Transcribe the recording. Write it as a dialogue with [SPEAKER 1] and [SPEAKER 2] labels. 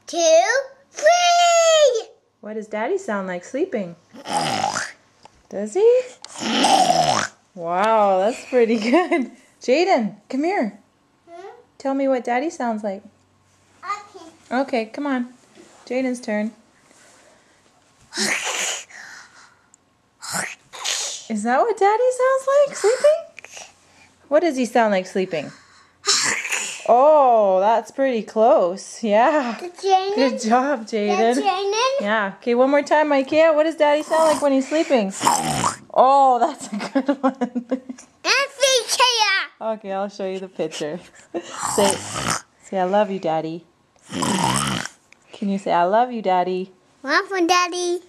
[SPEAKER 1] 2, 3.
[SPEAKER 2] What does Daddy sound like sleeping? Does he? Wow, that's pretty good. Jaden, come here. Tell me what Daddy sounds like.
[SPEAKER 1] Okay.
[SPEAKER 2] Okay, come on. Jaden's turn. Is that what Daddy sounds like sleeping? What does he sound like sleeping? Oh, that's pretty close. Yeah. Good job, Jaden. Yeah. Okay, one more time, Ikea. What does Daddy sound like when he's sleeping? Oh, that's a good one. Okay, I'll show you the picture. Say, I love you, Daddy. Can you say, I love you, Daddy?
[SPEAKER 1] One for Daddy.